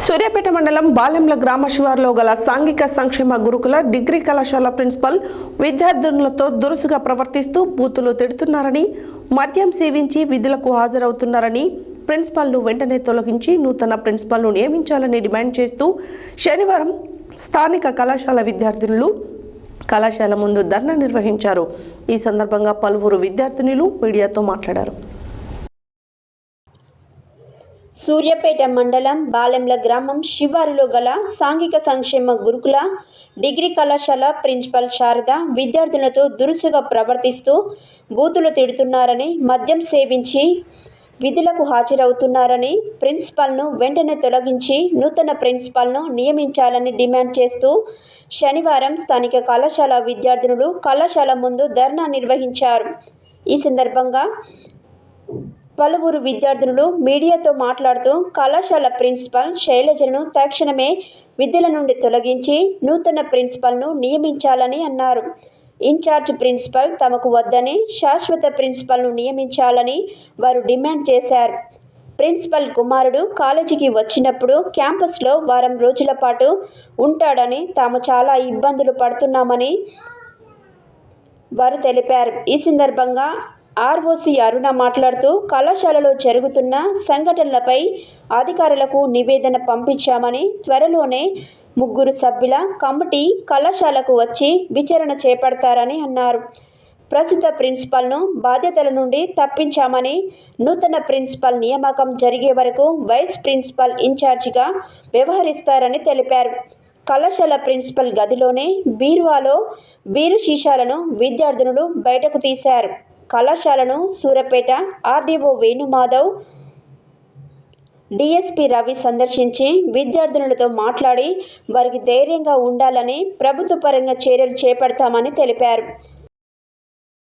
సూర్యాపేట మండలం బాలెంల గ్రామ శివారులో గల సాంఘిక సంక్షేమ గురుకుల డిగ్రీ కళాశాల ప్రిన్సిపల్ విద్యార్థులతో దురుసుగా ప్రవర్తిస్తూ బూతులు తిడుతున్నారని, మద్యం సేవించి విధులకు హాజరవుతున్నారని, ప్రిన్సిపల్ను వెంటనే తొలగించి నూతన ప్రిన్సిపల్ను నియమించాలని డిమాండ్ చేస్తూ శనివారం స్థానిక కళాశాల విద్యార్థులు కళాశాల ముందు ధర్నా నిర్వహించారు. ఈ సందర్భంగా పలువురు విద్యార్థినులు మీడియాతో మాట్లాడారు. సూర్యాపేట మండలం బాలెంల గ్రామం శివారులో గల సాంఘిక సంక్షేమ గురుకుల డిగ్రీ కళాశాల ప్రిన్సిపల్ శారద విద్యార్థులతో దురుసుగా ప్రవర్తిస్తూ బూతులు తిడుతున్నారని, మద్యం సేవించి విధులకు హాజరవుతున్నారని, ప్రిన్సిపల్ను వెంటనే తొలగించి నూతన ప్రిన్సిపల్ను నియమించాలని డిమాండ్ చేస్తూ శనివారం స్థానిక కళాశాల విద్యార్థులు కళాశాల ముందు ధర్నా నిర్వహించారు. ఈ సందర్భంగా పలువురు విద్యార్థులు మీడియాతో మాట్లాడుతూ కళాశాల ప్రిన్సిపల్ శైలజను తక్షణమే విధుల నుండి తొలగించి నూతన ప్రిన్సిపల్ను నియమించాలని అన్నారు. ఇన్ఛార్జ్ ప్రిన్సిపల్ తమకు వద్దని శాశ్వత ప్రిన్సిపల్ను నియమించాలని వారు డిమాండ్ చేశారు. ప్రిన్సిపల్ కుమారుడు కాలేజీకి వచ్చినప్పుడు క్యాంపస్లో వారం రోజుల పాటు ఉంటాడని, తాము చాలా ఇబ్బందులు పడుతున్నామని వారు తెలిపారు. ఈ సందర్భంగా ఆర్ఓసి అరుణ మాట్లాడుతూ కళాశాలలో జరుగుతున్న సంఘటనలపై అధికారులకు నివేదన పంపించామని, త్వరలోనే 3 సభ్యుల కమిటీ కళాశాలకు వచ్చి విచారణ చేపడతారని అన్నారు. ప్రస్తుత ప్రిన్సిపల్ను బాధ్యతల నుండి తప్పించామని, నూతన ప్రిన్సిపల్ నియామకం జరిగే వరకు వైస్ ప్రిన్సిపల్ ఇన్ఛార్జిగా వ్యవహరిస్తారని తెలిపారు. కళాశాల ప్రిన్సిపల్ గదిలోనే బీరువాలో బీరు సీసాలను విద్యార్థినులు బయటకు తీశారు. కళాశాలను సూర్యాపేట ఆర్డీఓ వేణుమాధవ్, డిఎస్పీ రవి సందర్శించి విద్యార్థినులతో మాట్లాడి వారికి ధైర్యంగా ఉండాలని, ప్రభుత్వ పరంగా చర్యలు చేపడతామని తెలిపారు.